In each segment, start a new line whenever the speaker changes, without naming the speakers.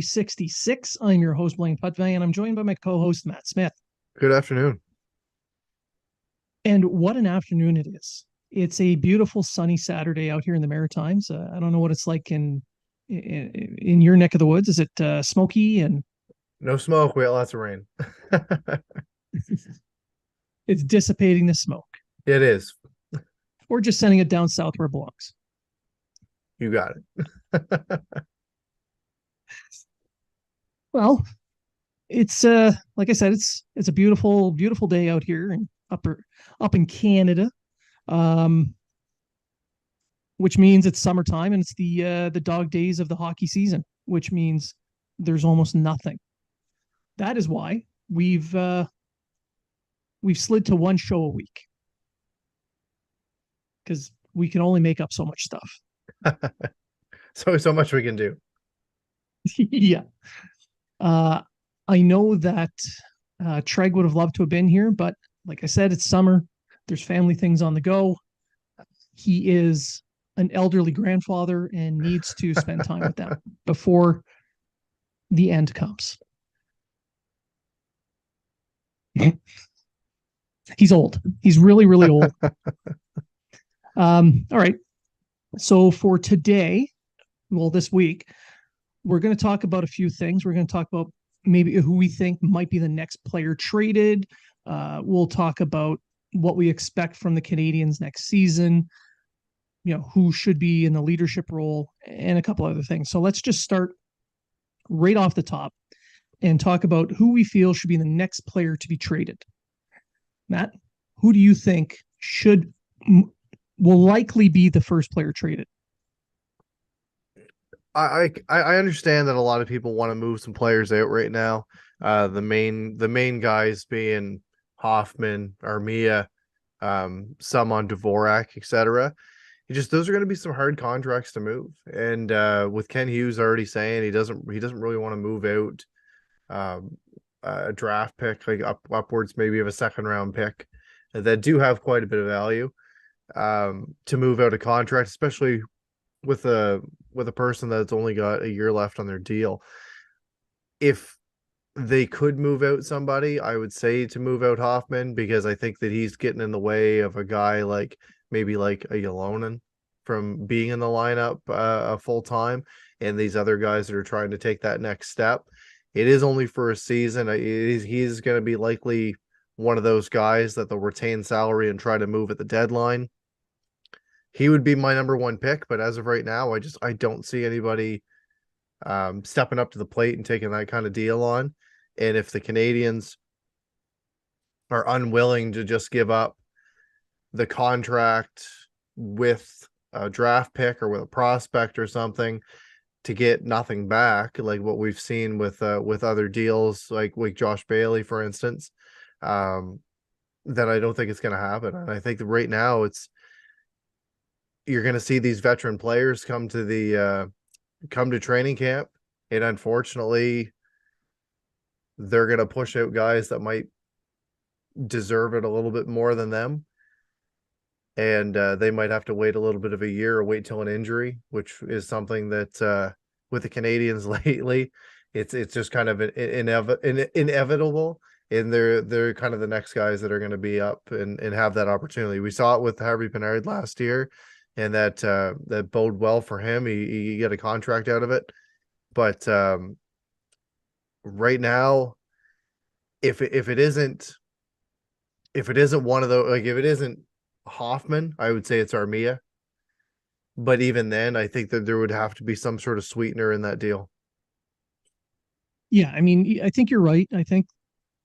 66. I'm your host, Blain and I'm joined by my co-host, Matt Smith.
Good afternoon.
And what an afternoon it is. It's a beautiful sunny Saturday out here in the Maritimes. I don't know what it's like in your neck of the woods. Is it smoky and
No smoke. We got lots of rain.
it's dissipating the smoke,
It is.
or just sending it down south where it belongs?
You got it.
Well, it's like I said, it's a beautiful, beautiful day out here and up in Canada. Um, which means it's summertime and it's the dog days of the hockey season, which means there's almost nothing. That is why we've slid to one show a week because we can only make up so much stuff.
So much we can do.
Yeah. Uh, I know that Treg would have loved to have been here, but like I said, it's summer. There's family things on the go. He is an elderly grandfather and needs to spend time with them before the end comes. He's old. He's really, really old. All right. So for today, well, this week, we're going to talk about a few things. We're going to talk about maybe who we think might be the next player traded. We'll talk about what we expect from the Canadiens next season, who should be in the leadership role, and a couple other things. So let's just start right off the top and talk about who we feel should be the next player to be traded. Matt, who do you think will likely be the first player traded?
I understand that a lot of people want to move some players out right now. The main guys being Hoffman, Armia, some on Dvorak, etc. Those are going to be some hard contracts to move. And with Ken Hughes already saying he doesn't really want to move out a draft pick, like upwards maybe of a second round pick that do have quite a bit of value, to move out a contract, especially with a person that's only got a year left on their deal. If they could move out somebody, I would say to move out Hoffman, because I think that he's getting in the way of a guy like maybe like a Ylonen from being in the lineup full time, and these other guys that are trying to take that next step. It is only for a season. He's going to be likely one of those guys that they'll retain salary and try to move at the deadline. He would be my number one pick, but as of right now, I don't see anybody stepping up to the plate and taking that kind of deal on. And if the Canadiens are unwilling to just give up the contract with a draft pick or with a prospect or something to get nothing back, like what we've seen with other deals, like with Josh Bailey, for instance, then I don't think it's going to happen. And I think that right now you're going to see these veteran players come to training camp, and unfortunately they're going to push out guys that might deserve it a little bit more than them, and they might have to wait a little bit of a year or wait till an injury, which is something that with the Canadiens lately, it's just kind of inevitable, and they're kind of the next guys that are going to be up and have that opportunity. We saw it with Harvey Pinard last year, and that bode well for him. He got a contract out of it. But right now, if it isn't one of those, like if it isn't Hoffman, I would say it's Armia. But even then, I think that there would have to be some sort of sweetener in that deal.
Yeah, I mean, I think you're right. I think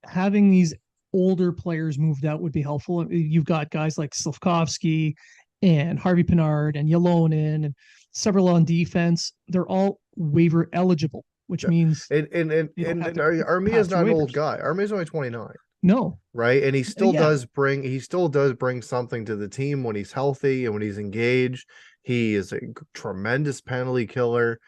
having these older players moved out would be helpful. You've got guys like Slafkovsky and Harvey Pinard and Ylonen and several on defense. They're all waiver eligible, which
Yeah.
means
And Armia is not an old guy. Armia is only 29.
No.
Right. And he still
Yeah.
does bring something to the team when he's healthy and when he's engaged. He is a tremendous penalty killer.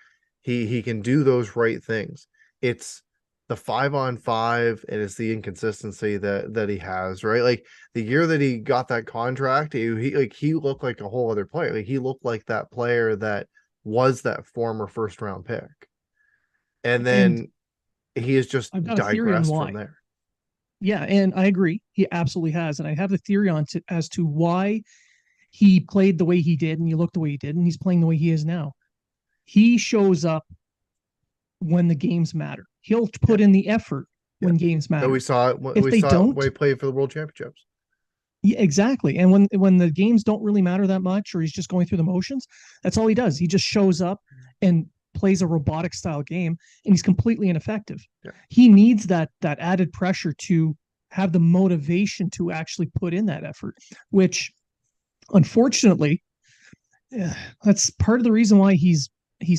He can do those right things. It's the 5-on-5 and it's the inconsistency that he has, right? Like the year that he got that contract, he looked like a whole other player. Like he looked like that player that was that former first round pick. and
And
then he has just
I've got a theory on
digressed from
why.
there.
Yeah, and I agree. He absolutely has. And I have the theory as to why he played the way he did and he looked the way he did and he's playing the way he is now. He shows up when the games matter. He'll
Yeah,
put in the effort
yeah.
when games
And
matter.
we saw it.
If
We
they
saw it when
don't,
he played for the World Championships.
yeah, exactly. And when the games don't really matter that much, or he's just going through the motions, that's all he does. He just shows up and plays a robotic style game, and he's completely ineffective.
Yeah,
He needs that added pressure to have the motivation to actually put in that effort, which unfortunately, that's part of the reason why he's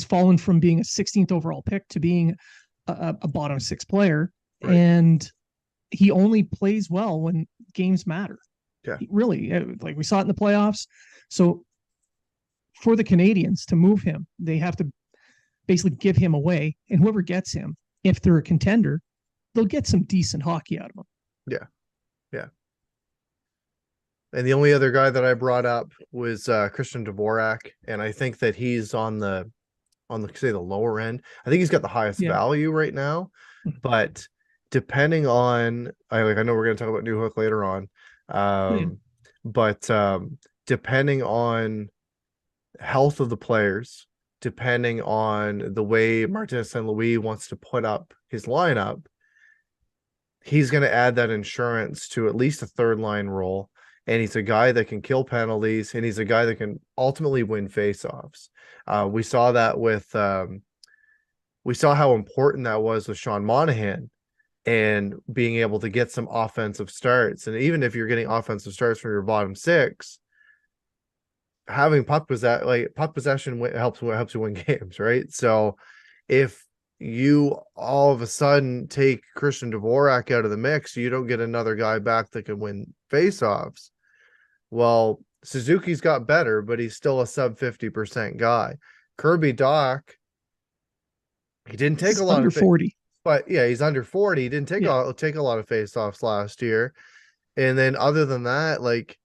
fallen from being a 16th overall pick to being a bottom six player,
right.
and he only plays well when games matter.
Yeah,
Really, like we saw it in the playoffs. So for the Canadiens to move him, they have to basically give him away, and whoever gets him, if they're a contender, they'll get some decent hockey out of him.
yeah, yeah. And the only other guy that I brought up was Christian Dvorak, and I think that he's on the say the lower end. I think he's got the highest
Yeah.
value right now, but depending on I know we're going to talk about Newhook later on,
Yeah.
but depending on health of the players, depending on the way Martin St. Louis wants to put up his lineup, he's going to add that insurance to at least a third line role. And he's a guy that can kill penalties, and he's a guy that can ultimately win faceoffs. We saw that with we saw how important that was with Sean Monahan and being able to get some offensive starts. And even if you're getting offensive starts from your bottom six, having puck possession helps you win games, right? So if you all of a sudden take Christian Dvorak out of the mix, you don't get another guy back that can win faceoffs. Well, Suzuki's got better, but he's still a sub 50% guy. Kirby Dach, he didn't take
He's
a lot
under
of
40.
but yeah, he's under 40. He didn't
Yeah.
take a lot of faceoffs last year. And then other than that, like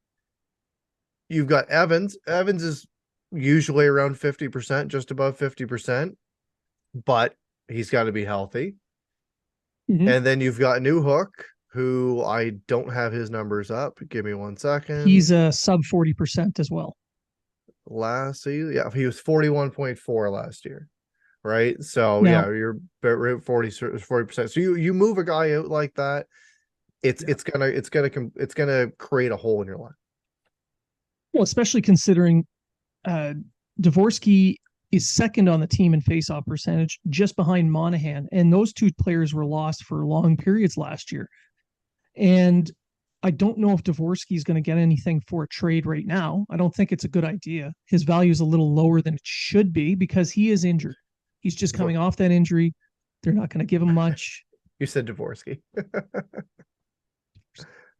you've got Evans. Evans is usually around 50%, just above 50%, but he's got to be healthy.
Mm-hmm.
And then you've got Newhook, who I don't have his numbers up. Give me 1
He's
second.
a sub 40% as well.
Last season, yeah, he was 41.4 last year, right? So yeah,
Now,
you're 40%. So you move a guy out like that, it's gonna create a hole in your line.
well, especially considering uh, Dvorsky is second on the team in faceoff percentage, just behind Monahan, and those two players were lost for long periods last year. And I don't know if Dvorsky is going to get anything for a trade right now. I don't think it's a good idea. His value is a little lower than it should be because he is injured. He's just coming off that injury. They're not going to give him much.
You said Dvorsky.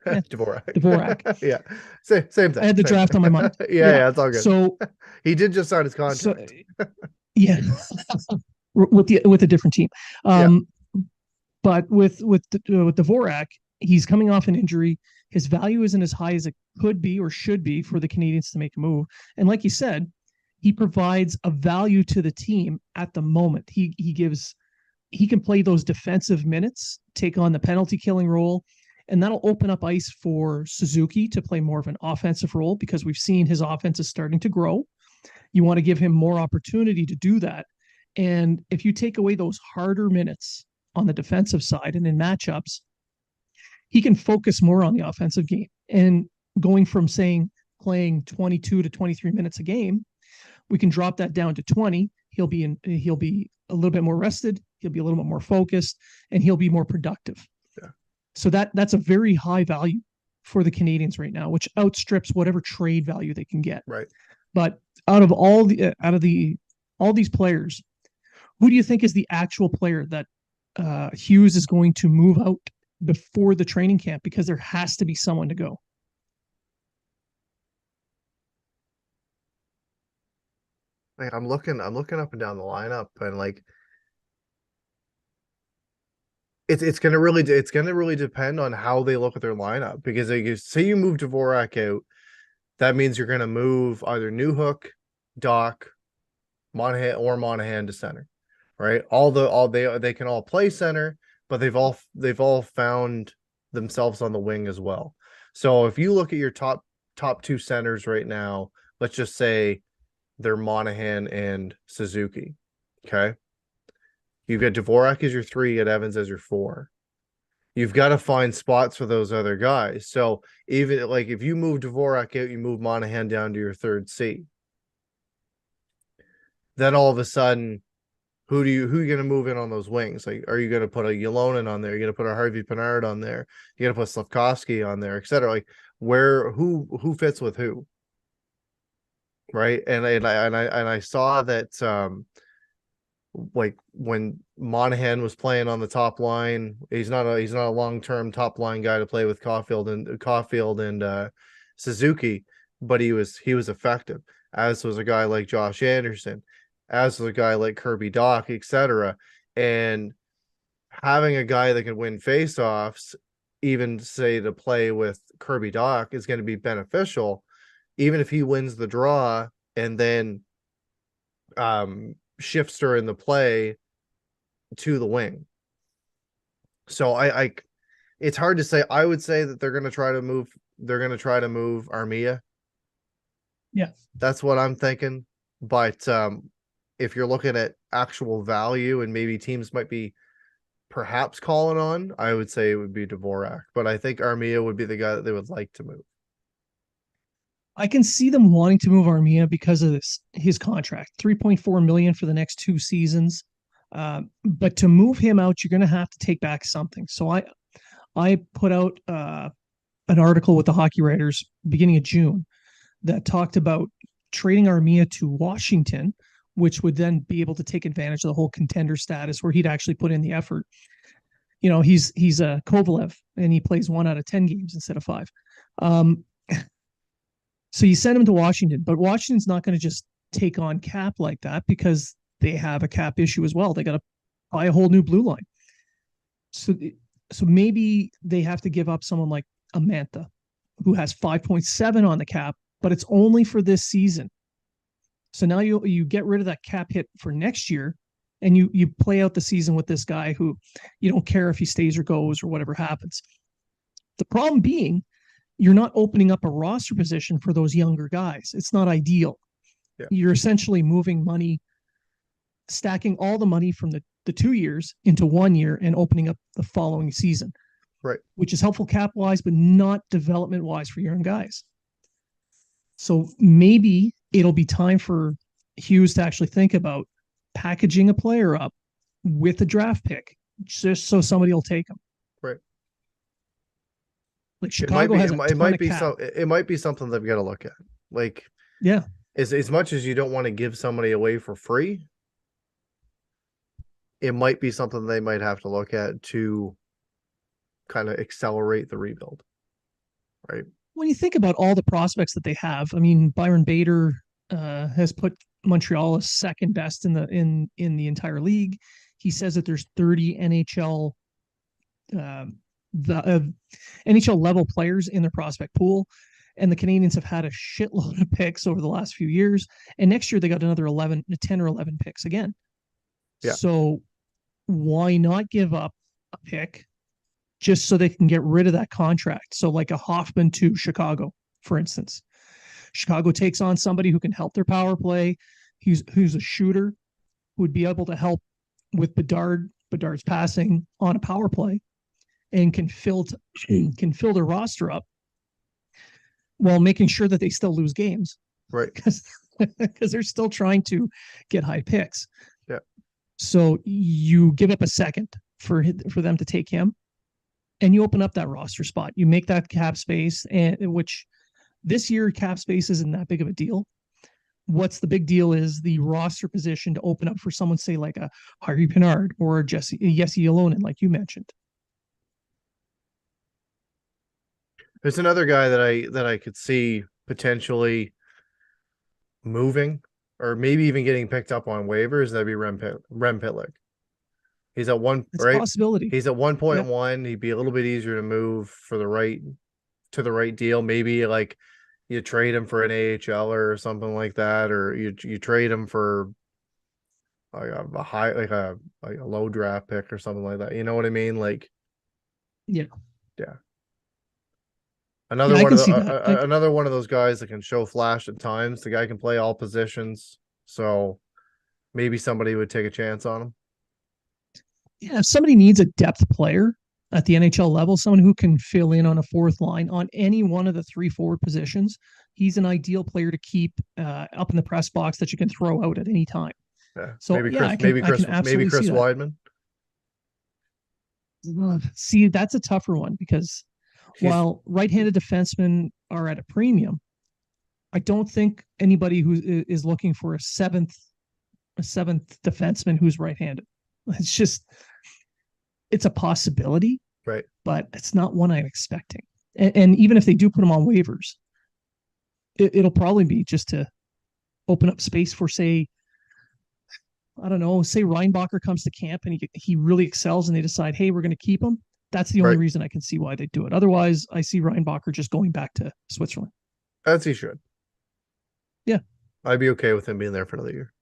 Yeah,
Dvorak.
Dvorak.
Yeah. Same thing.
I had the draft on my mind.
Yeah, it's all good.
So
he did just sign his
so
contract.
yeah, with a different team. But with Dvorak, he's coming off an injury. His value isn't as high as it could be or should be for the Canadiens to make a move. And like you said, he provides a value to the team at the moment. He can play those defensive minutes, take on the penalty killing role, and that'll open up ice for Suzuki to play more of an offensive role because we've seen his offense is starting to grow. You want to give him more opportunity to do that. And if you take away those harder minutes on the defensive side and in matchups, he can focus more on the offensive game. And going from playing 22 to 23 minutes a game, we can drop that down to 20. He'll be a little bit more rested, he'll be a little bit more focused, and he'll be more productive.
Yeah.
So that's a very high value for the Canadiens right now, which outstrips whatever trade value they can get.
Right.
But out of all these players, who do you think is the actual player that Hughes is going to move out before the training camp? Because there has to be someone to go.
Like I'm looking up and down the lineup, and like it's gonna really depend on how they look at their lineup, because like, say you move Dvorak out, that means you're gonna move either Newhook, Dach, Monahan to center, right? All they can all play center, but they've all found themselves on the wing as well. So if you look at your top two centers right now, let's just say they're Monahan and Suzuki. Okay. You've got Dvorak as your three, you got Evans as your four. You've got to find spots for those other guys. So even like if you move Dvorak out, you move Monahan down to your third C. Then all of a sudden, who are you going to move in on those wings? Like, are you going to put a Ylonen on there? You're going to put a Harvey Pinard on there. You're going to put Slavkovsky on there, etc. Like, who fits with who, right? And I saw that like when Monahan was playing on the top line, he's not a long-term top line guy to play with Caulfield and Suzuki, but he was effective, as was a guy like Josh Anderson, as was a guy like Kirby Dach, etc. And having a guy that can win faceoffs, even say to play with Kirby Dach, is going to be beneficial, even if he wins the draw and then shifts her in the play to the wing. So I it's hard to say. I would say that they're going to try to move Armia.
Yeah.
That's what I'm thinking. But if you're looking at actual value and maybe teams might be perhaps calling on, I would say it would be Dvorak. But I think Armia would be the guy that they would like to move.
I can see them wanting to move Armia because of his contract, 3.4 million for the next 2 seasons. But to move him out, you're going to have to take back something. So I put out an article with the hockey writers beginning of June that talked about trading Armia to Washington, which would then be able to take advantage of the whole contender status where he'd actually put in the effort. You know, he's a Kovalev and he plays 1 out of 10 games instead of 5. So you send him to Washington, but Washington's not going to just take on cap like that because they have a cap issue as well. They got to buy a whole new blue line. So maybe they have to give up someone like Amantha, who has 5.7 on the cap, but it's only for this season. So now you get rid of that cap hit for next year, and you play out the season with this guy who you don't care if he stays or goes or whatever happens. The problem being, you're not opening up a roster position for those younger guys. It's not ideal.
Yeah.
You're essentially moving money, stacking all the money from the 2 years into 1 year and opening up the following season.
Right.
Which is helpful cap wise, but not development wise for young guys. So maybe it'll be time for Hughes to actually think about packaging a player up with a draft pick just so somebody will take him.
Right.
Like Chicago has
it might be something they've got to look at. Like,
yeah,
as much as you don't want to give somebody away for free, it might be something they might have to look at to kind of accelerate the rebuild. Right.
When you think about all the prospects that they have, I mean, Byron Bader has put Montreal as second best in the entire league. He says that there's 30 NHL NHL level players in their prospect pool, and the Canadiens have had a shitload of picks over the last few years. And next year they got another 10 or 11 picks again. Yeah. So why not give up a pick just so they can get rid of that contract? So like a Hoffman to Chicago, for instance. Chicago takes on somebody who can help their power play, who's a shooter, who would be able to help with Bedard's passing on a power play, and can fill their roster up while making sure that they still lose games.
Right.
Because they're still trying to get high picks.
Yeah.
So you give up a second for them to take him, and you open up that roster spot. You make that cap space, and which this year cap space isn't that big of a deal. What's the big deal is the roster position to open up for someone, say like a Harvey Pinard or Jesse Ylonen, like you mentioned.
There's another guy that I could see potentially moving or maybe even getting picked up on waivers. That'd be Rem Pitlick. He's at one,
it's
right?
A possibility.
He's at 1.1. He'd be a little bit easier to move for the right deal. Maybe like you trade him for an AHL or something like that, or you trade him for a high, like a low draft pick or something like that. You know what I mean? Like,
Yeah.
yeah,
Yeah, I can see that.
another one of those guys that can show flash at times. The guy can play all positions, so maybe somebody would take a chance on him.
Yeah, if somebody needs a depth player at the NHL level, someone who can fill in on a fourth line on any one of the three forward positions, he's an ideal player to keep up in the press box that you can throw out at any time.
Yeah,
So yeah, I can
maybe
absolutely see
Chris
that.
Weidman.
See, that's a tougher one because
He's
while right-handed defensemen are at a premium, I don't think anybody who is looking for a seventh defenseman who's right-handed. It's just it's a possibility,
right,
but it's not one I'm expecting. And even if they do put him on waivers, it'll probably be just to open up space for, say, I don't know, say Reinbacher comes to camp and he really excels and they decide, hey, we're going to keep him. That's the only
right.
reason I can see why they do it. Otherwise, I see Reinbacher just going back to Switzerland.
As he should.
Yeah.
I'd be okay with him being there for another year.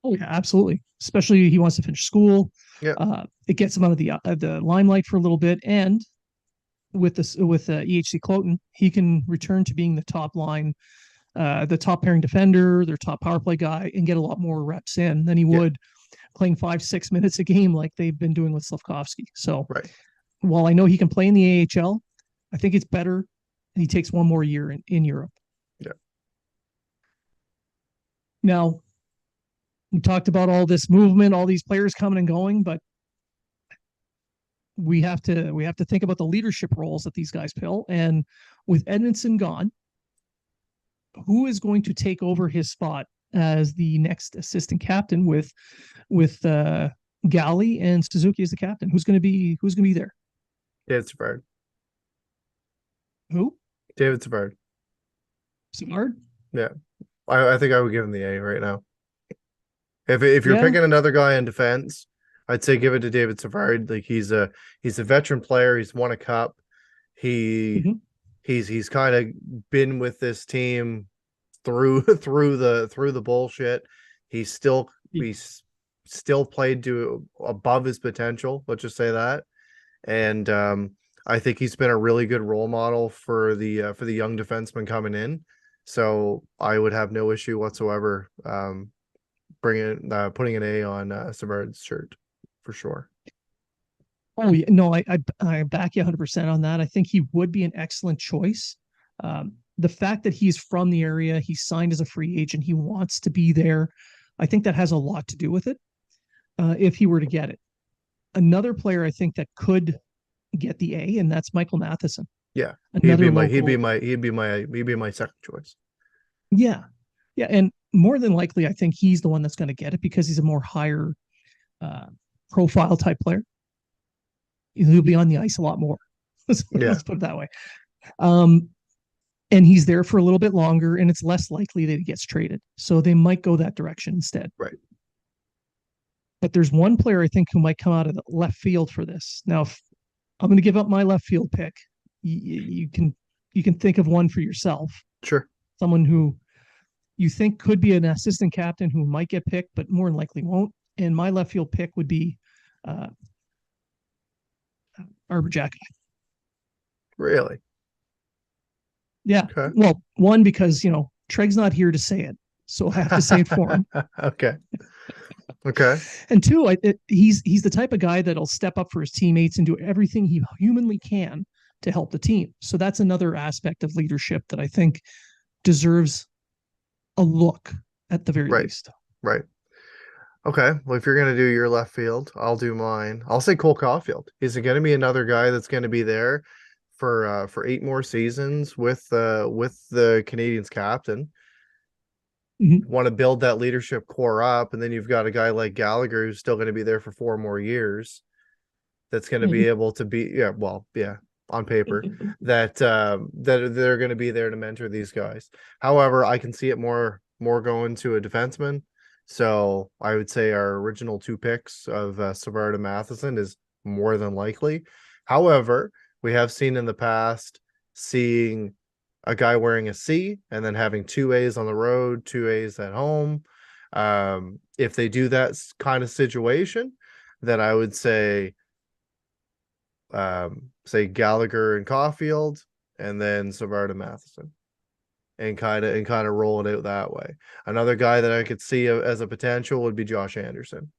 Oh yeah, absolutely. Especially he wants to finish school.
Yeah,
It gets him out of the limelight for a little bit, and with this with EHC Cloten, he can return to being the top line, the top pairing defender, their top power play guy, and get a lot more reps in than he
yeah,
would playing 5-6 minutes a game like they've been doing with Slavkovsky. So
right.
while I know he can play in the AHL, I think it's better he takes one more year in Europe.
Yeah.
Now, we talked about all this movement, all these players coming and going, but we have to think about the leadership roles that these guys fill. And with Edmondson gone, who is going to take over his spot as the next assistant captain with Galley and Suzuki as the captain? Who's going to be there?
David Savard.
Who?
David Savard.
Savard?
Yeah. I think I would give him the A right now. If you're
Yeah.
picking another guy in defense, I'd say give it to David Savard. Like he's a veteran player. He's won a cup. He
Mhm.
he's kind of been with this team through the bullshit. He's still played to above his potential. Let's just say that. And I think he's been a really good role model for the young defenseman coming in. So I would have no issue whatsoever putting an A on Savard's shirt for sure.
Oh yeah, no, I back you 100% on that. I think he would be an excellent choice. The fact that he's from the area, he signed as a free agent, he wants to be there. I think that has a lot to do with it. If he were to get it, another player I think that could get the A, and that's Michael Matheson.
Yeah,
Another local.
he'd be my second choice.
Yeah, yeah, and more than likely, I think he's the one that's going to get it because he's a more higher uh, profile type player. He'll be on the ice a lot more.
Yeah,
Let's put it that way. Um, and he's there for a little bit longer, and it's less likely that he gets traded. So they might go that direction instead.
right.
But there's one player I think who might come out of the left field for this. Now, if I'm going to give up my left field pick, you can think of one for yourself.
Sure.
Someone who you think could be an assistant captain who might get picked, but more than likely won't. And my left field pick would be Arbor Jack.
Really?
Yeah.
Okay.
Well, one, because, Treg's not here to say it. So I have to say it for him.
Okay. Okay.
And two, he's the type of guy that'll step up for his teammates and do everything he humanly can to help the team. So that's another aspect of leadership that I think deserves a look at the very
Right.
least.
Right. Okay. Well, if you're gonna do your left field, I'll do mine. I'll say Cole Caulfield. He's gonna be another guy that's gonna be there for 8 more seasons with the Canadiens captain.
Mhm.
Want to build that leadership core up, and then you've got a guy like Gallagher who's still going to be there for 4 more years. That's going to be able to be on paper that they're going to be there to mentor these guys. However, I can see it more going to a defenseman. So I would say our original 2 picks of Savard and Matheson is more than likely. However, we have seen in the past seeing a guy wearing a C and then having 2 A's on the road, 2 A's at home. If they do that kind of situation, then I would say Gallagher and Caulfield, and then Savard and Matheson, and kind of roll it out that way. Another guy that I could see as a potential would be Josh Anderson.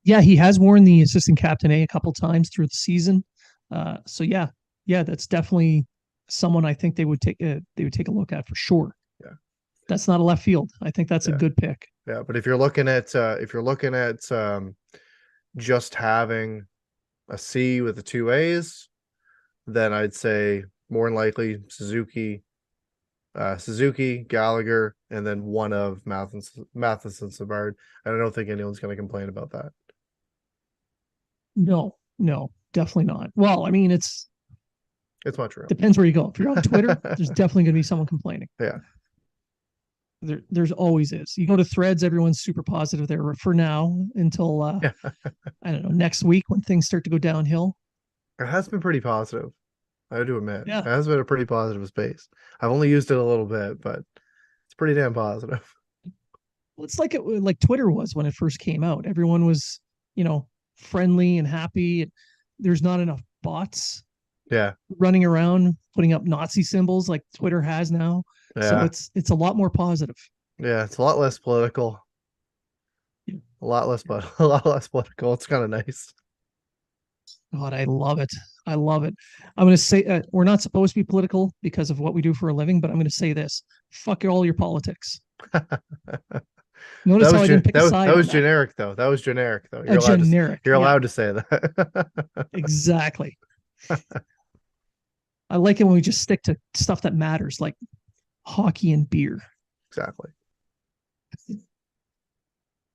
Yeah, he has worn the assistant captain a couple times through the season. So yeah, that's definitely someone I think they would take a look at for sure.
Yeah,
that's not a left field. I think that's a good pick.
Yeah, but if you're looking at just having a C with the two A's, then I'd say more than likely Suzuki, Gallagher, and then one of Matheson, Savard. And I don't think anyone's going to complain about that.
No, definitely not. Well, I mean, it's
much room.
Depends where you go. If you're on Twitter, there's definitely going to be someone complaining.
Yeah.
There's always is. You go to Threads, everyone's super positive there for now until I don't know, next week when things start to go downhill.
It has been pretty positive. I do admit.
Yeah.
It has been a pretty positive space. I've only used it a little bit, but it's pretty damn positive.
Well, it's like Twitter was when it first came out. Everyone was, friendly and happy. There's not enough bots running around putting up Nazi symbols like Twitter has now. So it's a lot more positive.
Yeah, it's a lot less political. A lot less political. It's kind of nice.
God, I love it. I'm going to say we're not supposed to be political because of what we do for a living, but I'm going to say this: fuck all your politics. Notice how I didn't pick a side.
That was generic, though. That was generic, though.
You're
allowed to say that.
Exactly. I like it when we just stick to stuff that matters, like hockey and beer.
Exactly.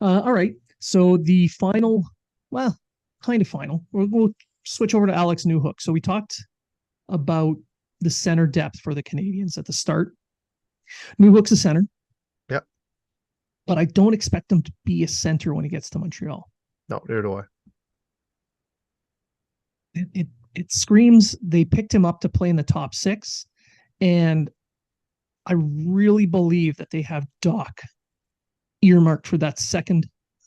All right. So the final, well, kind of final. We'll switch over to Alex Newhook. So we talked about the center depth for the Canadiens at the start. Newhook's a center.
Yep.
But I don't expect him to be a center when he gets to Montreal.
No, neither do I.
It screams they picked him up to play in the top six, and I really believe that they have Doc earmarked for that second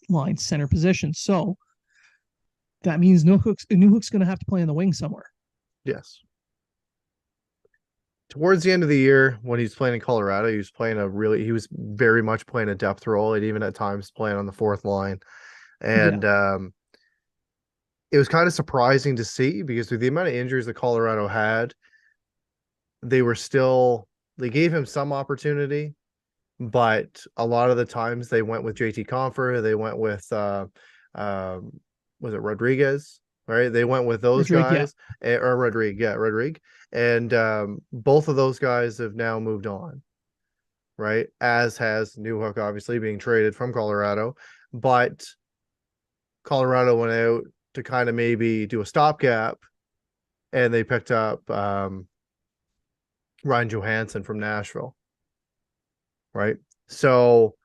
line center position. So that means Newhook's going to have to play in the wing somewhere.
Yes. Towards the end of the year, when he's playing in Colorado, he was very much playing a depth role, and even at times playing on the fourth line. And it was kind of surprising to see, because with the amount of injuries that Colorado had, they gave him some opportunity, but a lot of the times they went with JT Compher, they went with was it Rodriguez, right? They went with those guys, or Rodrigue, and both of those guys have now moved on, right? As has Newhook, obviously being traded from Colorado, but Colorado went out to kind of maybe do a stopgap, and they picked up Ryan Johansson from Nashville, right? So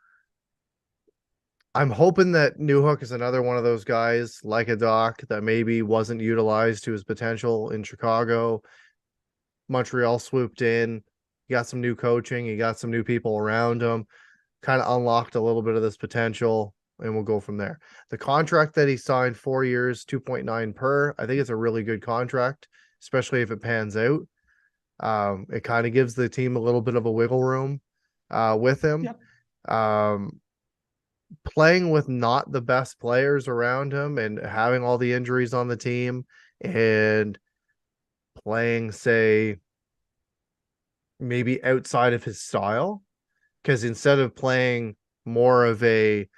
I'm hoping that Newhook is another one of those guys like a Doc that maybe wasn't utilized to his potential in Chicago. Montreal swooped in, he got some new coaching, he got some new people around him, kind of unlocked a little bit of this potential, and we'll go from there. The contract that he signed, 4 years, 2.9 per, I think it's a really good contract, especially if it pans out. It kind of gives the team a little bit of a wiggle room with him. Yep. Playing with not the best players around him and having all the injuries on the team, and playing, say, maybe outside of his style, because instead of playing more of a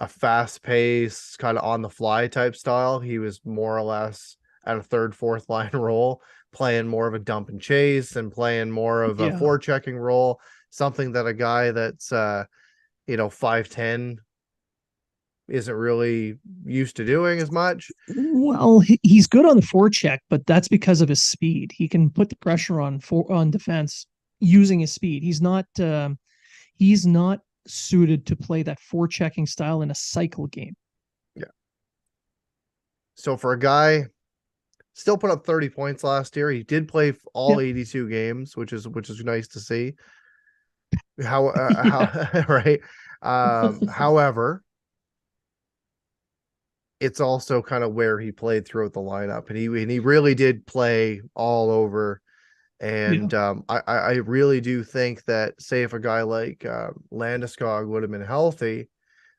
fast pace kind of on the fly type style, he was more or less at a third, fourth line role, playing more of a dump and chase and playing more of a forechecking role, something that a guy that's 5'10" isn't really used to doing as much.
Well, he's good on the forecheck, but that's because of his speed. He can put the pressure on defense using his speed. He's not suited to play that forechecking style in a cycle game.
Yeah. So for a guy, still put up 30 points last year. He did play all 82 games, which is nice to see. how right. However, it's also kind of where he played throughout the lineup, and he really did play all over.
Yeah.
And I really do think that, say, if a guy like Landeskog would have been healthy,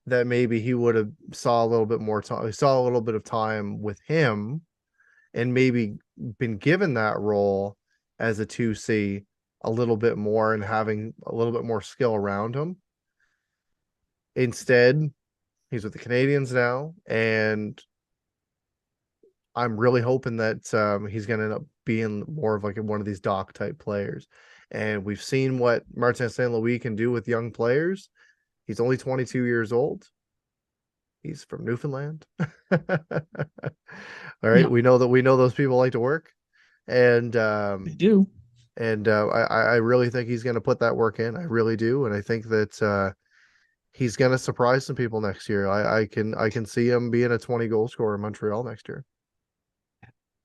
that maybe he would have saw a little bit more time, saw a little bit of time with him, and maybe been given that role as a 2C a little bit more and having a little bit more skill around him. Instead, he's with the Canadiens now, and I'm really hoping that he's going to end up being more of like one of these Doc type players. And we've seen what Martin St. Louis can do with young players. He's only 22 years old. He's from Newfoundland. All right,
Yeah,
we know those people like to work, and
they do.
I really think he's going to put that work in. I really do, and I think that he's going to surprise some people next year. I can see him being a 20 goal scorer in Montreal next year.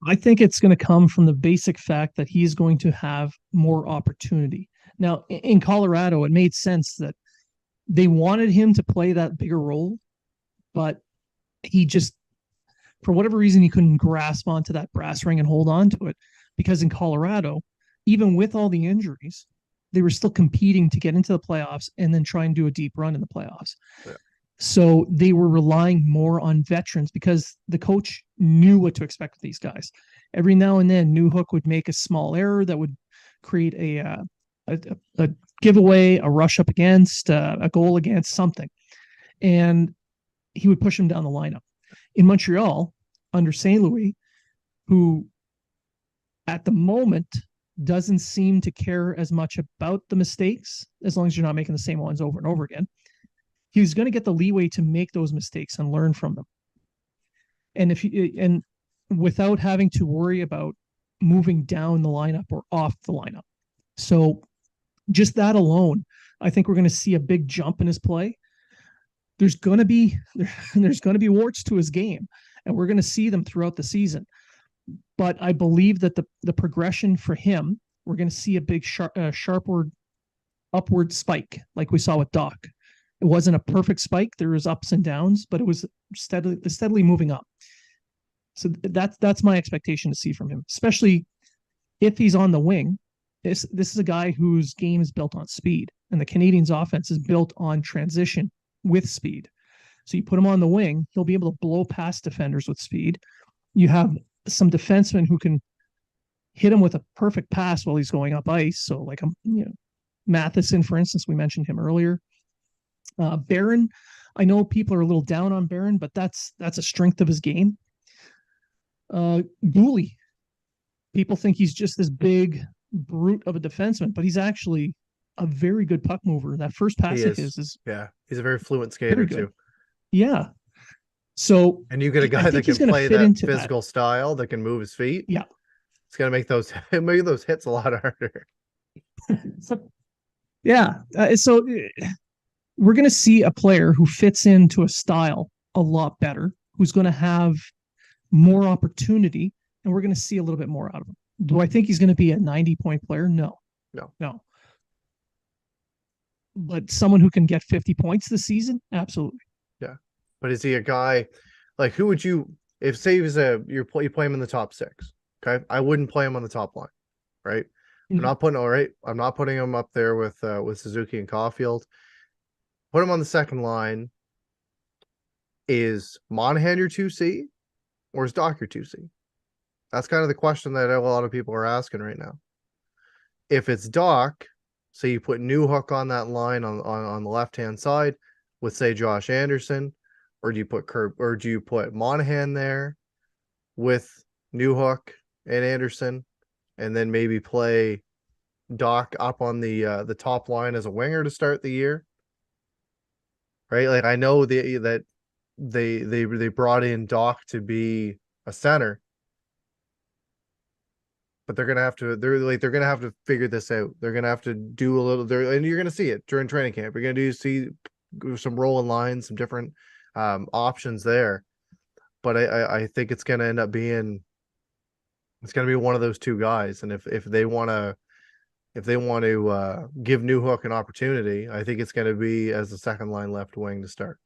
I think it's going to come from the basic fact that he's going to have more opportunity. Now, in Colorado, it made sense that they wanted him to play that bigger role, but he just, for whatever reason, he couldn't grasp onto that brass ring and hold on to it. Because in Colorado, even with all the injuries, they were still competing to get into the playoffs and then try and do a deep run in the playoffs.
Yeah.
So they were relying more on veterans because the coach knew what to expect with these guys. Every now and then, Newhook would make a small error that would create a giveaway, a rush up against, a goal against, something, and he would push him down the lineup. In Montreal, under St. Louis, who at the moment doesn't seem to care as much about the mistakes as long as you're not making the same ones over and over again. He's going to get the leeway to make those mistakes and learn from them. And if you, and without having to worry about moving down the lineup or off the lineup. So just that alone, I think we're going to see a big jump in his play. There's going to be warts to his game, and we're going to see them throughout the season. But I believe that the progression for him, we're going to see a big sharpward upward spike like we saw with Doc. It wasn't a perfect spike. There was ups and downs, but it was steadily moving up. So that's my expectation to see from him, especially if he's on the wing. This is a guy whose game is built on speed, and the Canadiens' offense is built on transition with speed. So you put him on the wing, he'll be able to blow past defenders with speed. You have some defensemen who can hit him with a perfect pass while he's going up ice. So like Matheson, for instance, we mentioned him earlier. Barron, I know people are a little down on Barron, but that's a strength of his game. Gooley, people think he's just this big brute of a defenseman, but he's actually a very good puck mover. That first pass of his is
yeah, he's a very fluent
very
skater
good.
too.
Yeah. So
And you get a
I
guy that
think he's
can
going to
play
fit
that
into
physical style, that can move his feet.
Yeah.
It's gonna make those hits a lot harder.
Yeah. So we're going to see a player who fits into a style a lot better, who's going to have more opportunity, and we're going to see a little bit more out of him. Do I think he's going to be a 90-point player? No.
No.
No. But someone who can get 50 points this season? Absolutely.
Yeah. But is he a guy, like, who would you, if say he was you play him in the top six? Okay. I wouldn't play him on the top line, right? I'm not putting him up there with Suzuki and Caulfield. Put him on the second line. Is Monahan your 2C, or is Doc your 2C? That's kind of the question that a lot of people are asking right now. If it's Doc, say you put Newhook on that line on the left-hand side with, say, Josh Anderson, or do you put Monahan there with Newhook and Anderson, and then maybe play Doc up on the top line as a winger to start the year? Right? Like, I know that they brought in Doc to be a center, but they're gonna have to figure this out. They're gonna have to do a little there, and you're gonna see it during training camp. You're gonna see some rolling lines, some different options there. But I think it's gonna end up being, it's gonna be one of those two guys. And if they want to, if they want to give Newhook an opportunity, I think it's going to be as a second line left wing to start.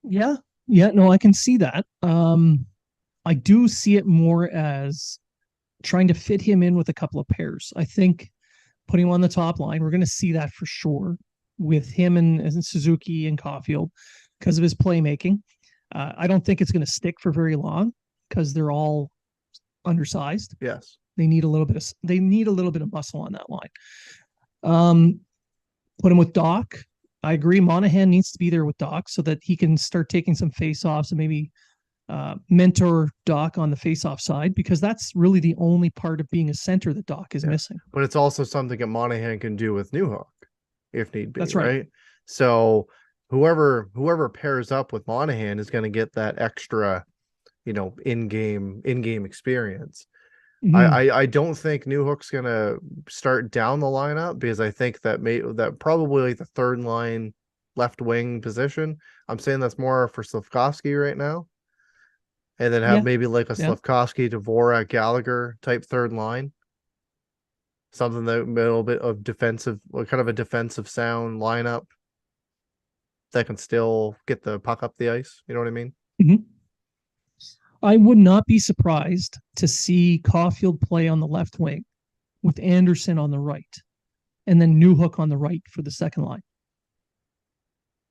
Yeah. Yeah. No, I can see that. I do see it more as trying to fit him in with a couple of pairs. I think putting him on the top line, we're going to see that for sure with him and Suzuki and Caulfield because of his playmaking. I don't think it's going to stick for very long because they're all undersized.
Yes.
They need a little bit of muscle on that line. Put him with Doc. I agree. Monahan needs to be there with Doc so that he can start taking some face-offs and maybe mentor Doc on the face-off side, because that's really the only part of being a center that Doc is missing.
But it's also something that Monahan can do with Newhook if need be.
That's right.
So whoever pairs up with Monahan is going to get that extra, in-game experience. I don't think Newhook's gonna start down the lineup, because I think that probably like the third line left wing position. I'm saying that's more for Slafkovsky right now, and then have maybe like a Slafkovsky, Dvorak, Gallagher type third line. Something that a little bit of defensive, kind of a defensive sound lineup that can still get the puck up the ice. You know what I mean?
Mm-hmm. I would not be surprised to see Caulfield play on the left wing with Anderson on the right, and then Newhook on the right for the second line.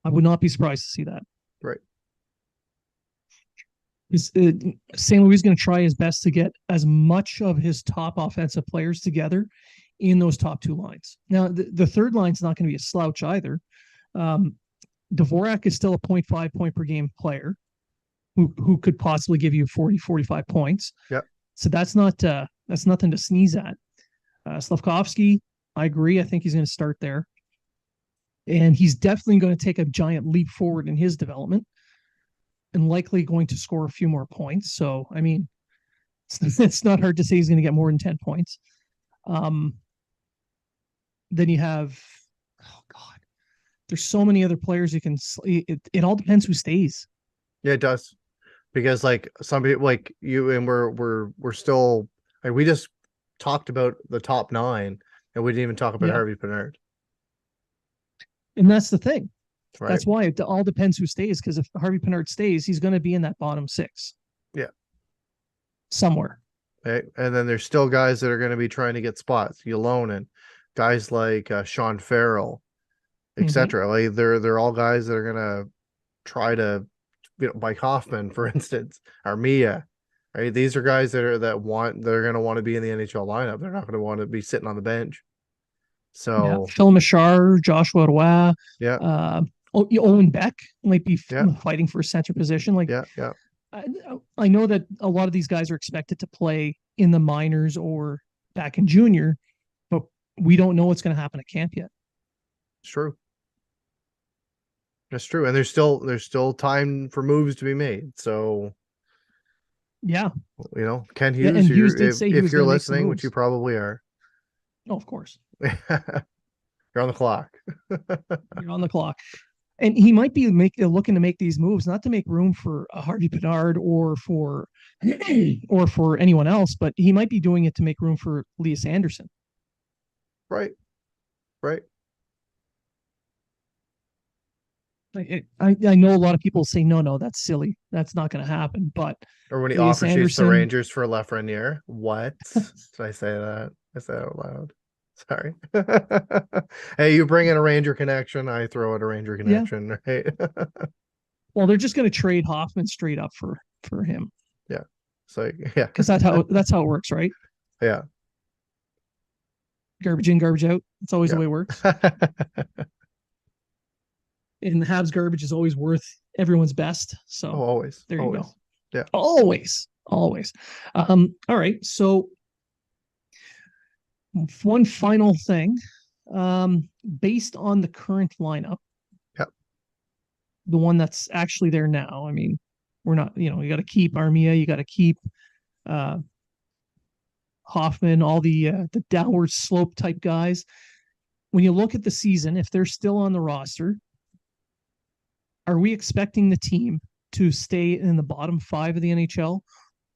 I would not be surprised to see that.
Right.
St. Louis is going to try his best to get as much of his top offensive players together in those top two lines. Now, the third line's not going to be a slouch either. Dvorak is still a 0.5 point per game player who could possibly give you 40, 45 points.
Yep.
So that's nothing to sneeze at. Slafkovsky, I agree. I think he's going to start there. And he's definitely going to take a giant leap forward in his development and likely going to score a few more points. So, I mean, it's not hard to say he's going to get more than 10 points. Then you have, oh God, there's so many other players you can, it all depends who stays.
Yeah, it does. Because like some people like you and we're still like, we just talked about the top 9 and we didn't even talk about Harvey Pinard.
And that's the thing.
Right.
That's why it all depends who stays, because if Harvey Pinard stays, he's going to be in that bottom 6.
Yeah.
Somewhere.
Okay. And then there's still guys that are going to be trying to get spots. Yolonen, guys like Sean Farrell, etc. Like they're all guys that are going to try to, Mike Hoffman, for instance, Armia, right? These are guys that are going to want to be in the NHL lineup. They're not going to want to be sitting on the bench. So
Phil Machar, Joshua Roy, Owen Beck might be fighting for a center position. Like, I know that a lot of these guys are expected to play in the minors or back in junior, but we don't know what's going to happen at camp yet.
It's true. That's true. And there's still time for moves to be made. So Ken Hughes,
and Hughes did say
if you're listening, which you probably are.
Oh, of course.
You're on the clock.
You're on the clock. And he might be looking to make these moves, not to make room for Harvey Pinard or for anyone else, but he might be doing it to make room for Elias Anderson.
Right.
I know a lot of people say, no, that's silly. That's not going to happen. But
or when he offers you the Rangers for Lafreniere, what? Did I say that? I said it out loud. Sorry. Hey, you bring in a Ranger connection, I throw out a Ranger connection, right?
Well, they're just going to trade Hoffman straight up for him.
Yeah. So
because that's how it works, right?
Yeah.
Garbage in, garbage out. It's always the way it works. And the Habs garbage is always worth everyone's best. So
always.
There you go.
Yeah.
Always. All right. So one final thing. Based on the current lineup, the one that's actually there now. I mean, we're not, you got to keep Armia, you got to keep Hoffman, all the downward slope type guys. When you look at the season, if they're still on the roster, are we expecting the team to stay in the bottom 5 of the NHL,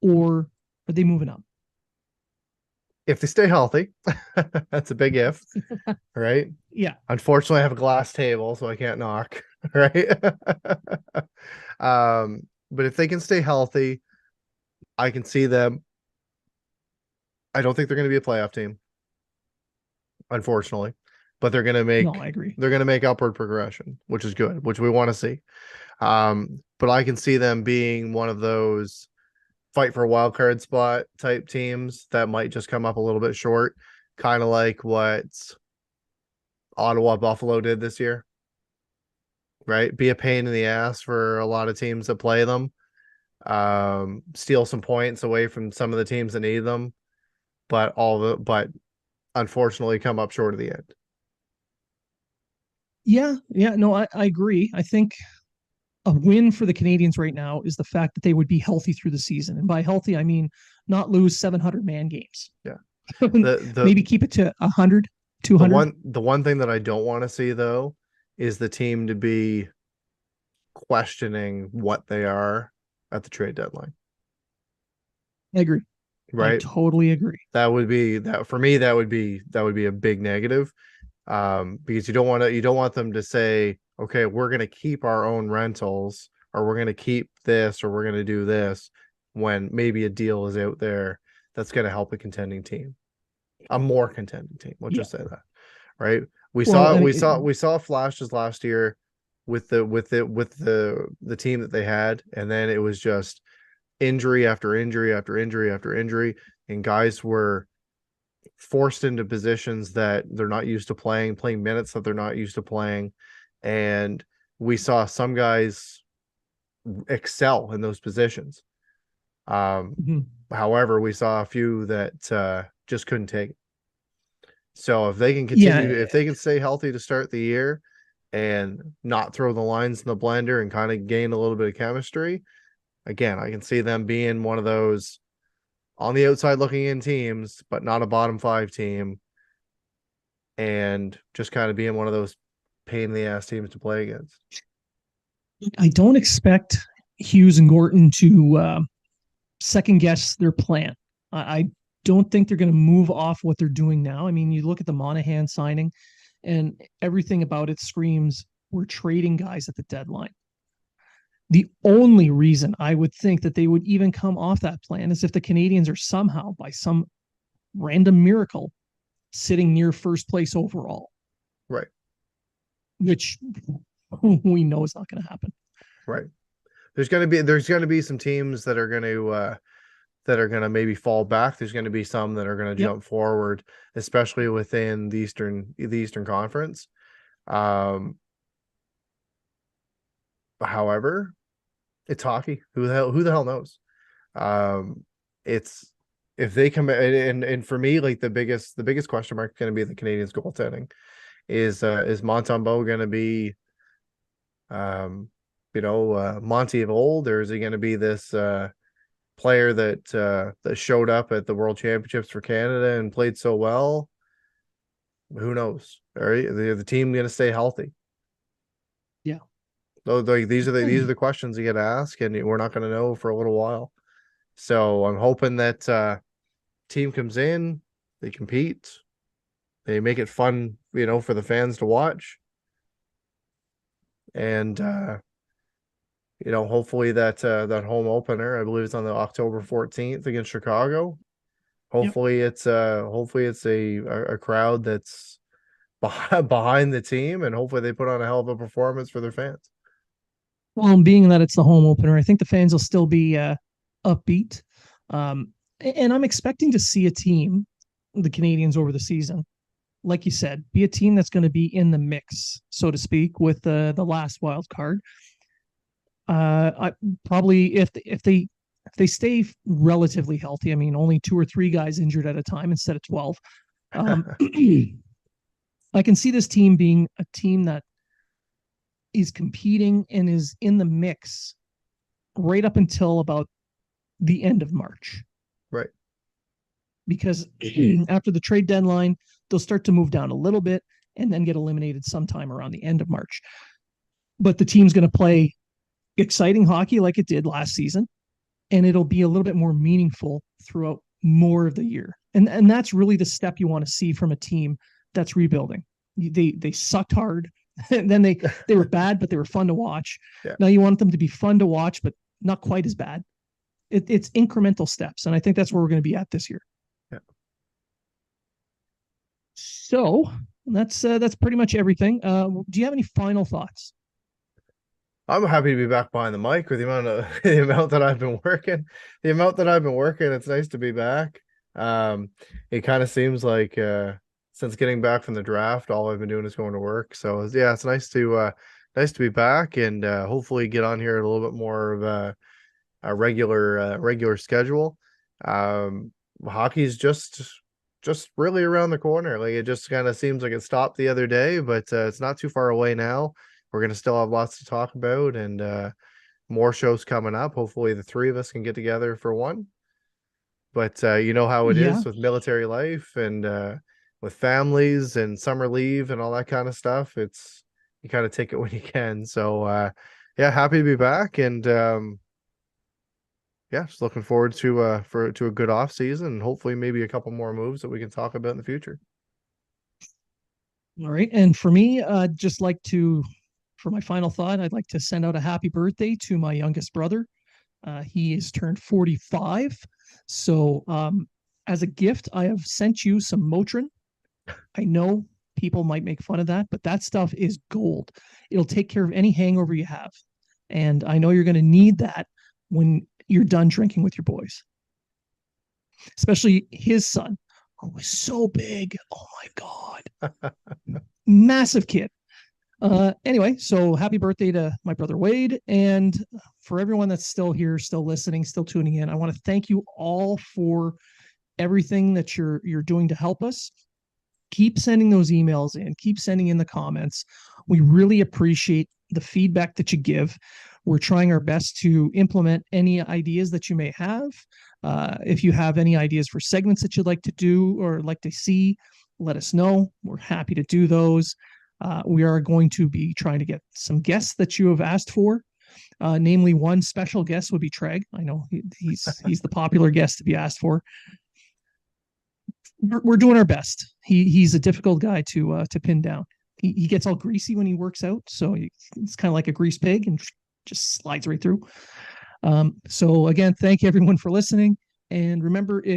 or are they moving up?
if they stay healthy, that's a big if, right?
Yeah.
Unfortunately, I have a glass table, so I can't knock, right? But if they can stay healthy, I can see them. I don't think they're going to be a playoff team, unfortunately, but
No, I agree.
they're going to make upward progression, which is good, which we want to see. But I can see them being one of those fight for a wild card spot type teams that might just come up a little bit short, kind of like what Ottawa Buffalo did this year, right? Be a pain in the ass for a lot of teams that play them. Steal some points away from some of the teams that need them, but unfortunately come up short of the end.
Yeah, no, I agree. I think a win for the Canadiens right now is the fact that they would be healthy through the season. And by healthy, I mean not lose 700 man games.
Yeah.
Maybe keep it to 100, 200.
The one thing that I don't want to see though is the team to be questioning what they are at the trade deadline.
I agree. I
Right?
totally agree.
That would be that for me, that would be a big negative. Because you don't want them to say, okay, we're gonna keep our own rentals, or we're gonna keep this, or we're gonna do this, when maybe a deal is out there that's gonna help a contending team, a more contending team. Let's
Yeah.
just say that, right? We
Well,
saw
I
we
mean,
saw flashes last year with the team that they had, and then it was just injury after injury after injury after injury, and guys were forced into positions that they're not used to playing minutes that they're not used to playing, and we saw some guys excel in those positions.
mhm.
However, we saw a few that just couldn't take it. So if they can
Yeah,
if they can stay healthy to start the year and not throw the lines in the blender and kind of gain a little bit of chemistry, again, I can see them being one of those on the outside looking in teams, but not a bottom five team, and just kind of being one of those pain in the ass teams to play against.
I don't expect Hughes and Gorton to second guess their plan. I don't think they're going to move off what they're doing now. I mean, you look at the Monahan signing, and everything about it screams we're trading guys at the deadline. The only reason I would think that they would even come off that plan is if the Canadiens are somehow, by some random miracle, sitting near first place overall,
Right.
which we know is not going to happen.
Right. There's gonna be some teams that are gonna maybe fall back. There's gonna be some that are gonna
Yep.
jump forward, especially within the Eastern Conference. However, it's hockey. Who the hell knows? It's if they come and for me, like the biggest question mark is going to be the Canadiens goaltending. Is Montembeault going to be Monty of old, or is he going to be this player that showed up at the World Championships for Canada and played so well? Who knows? All right, the team going to stay healthy?
Yeah.
So like these are the questions you get to ask, and we're not going to know for a little while. So I'm hoping that team comes in, they compete, they make it fun, for the fans to watch, and hopefully that home opener, I believe it's on the October 14th against Chicago.
Yep.
Hopefully it's a crowd that's behind the team, and hopefully they put on a hell of a performance for their fans.
Well, being that it's the home opener, I think the fans will still be upbeat. And I'm expecting to see a team, the Canadiens over the season, like you said, be a team that's going to be in the mix, so to speak, with the last wild card. I probably if they stay relatively healthy, I mean, only 2 or 3 guys injured at a time instead of 12. I can see this team being a team that is competing and is in the mix right up until about the end of March.
Right.
Because after the trade deadline, they'll start to move down a little bit and then get eliminated sometime around the end of March. But the team's going to play exciting hockey like it did last season, and it'll be a little bit more meaningful throughout more of the year. And that's really the step you want to see from a team that's rebuilding. They sucked hard, and then they were bad, but they were fun to watch.
Yeah.
Now you want them to be fun to watch, but not quite as bad. It's incremental steps, and I think that's where we're going to be at this year.
Yeah.
So that's pretty much everything. Do you have any final thoughts?
I'm happy to be back behind the mic with the amount of the amount that I've been working. The amount that I've been working, it's nice to be back. It kind of seems like since getting back from the draft, all I've been doing is going to work. So yeah, it's nice to be back and hopefully get on here at a little bit more of a regular schedule. Hockey's just really around the corner. Like it just kind of seems like it stopped the other day, but it's not too far away now. We're gonna still have lots to talk about and more shows coming up. Hopefully the three of us can get together for one. But you know how it
Yeah,
is with military life and with families and summer leave and all that kind of stuff. It's you kind of take it when you can. So yeah, happy to be back and yeah, just looking forward to a good off season and hopefully maybe a couple more moves that we can talk about in the future.
all right. And for me, just like to for my final thought, I'd like to send out a happy birthday to my youngest brother. He has turned 45. So, as a gift, I have sent you some Motrin. I know people might make fun of that, but that stuff is gold. It'll take care of any hangover you have. And I know you're going to need that when you're done drinking with your boys, especially his son, who was so big. Oh my God. Massive kid. Anyway, so happy birthday to my brother Wade. And for everyone that's still here, still listening, still tuning in, I want to thank you all for everything that you're doing to help us. Keep sending those emails in, keep sending in the comments. We really appreciate the feedback that you give. We're trying our best to implement any ideas that you may have. If you have any ideas for segments that you'd like to do or like to see, let us know. We're happy to do those. We are going to be trying to get some guests that you have asked for. Namely, one special guest would be Treg. I know he's the popular guest to be asked for. We're doing our best. He's a difficult guy to pin down. He gets all greasy when he works out, so it's kind of like a grease pig and just slides right through. So again, thank you everyone for listening, and remember,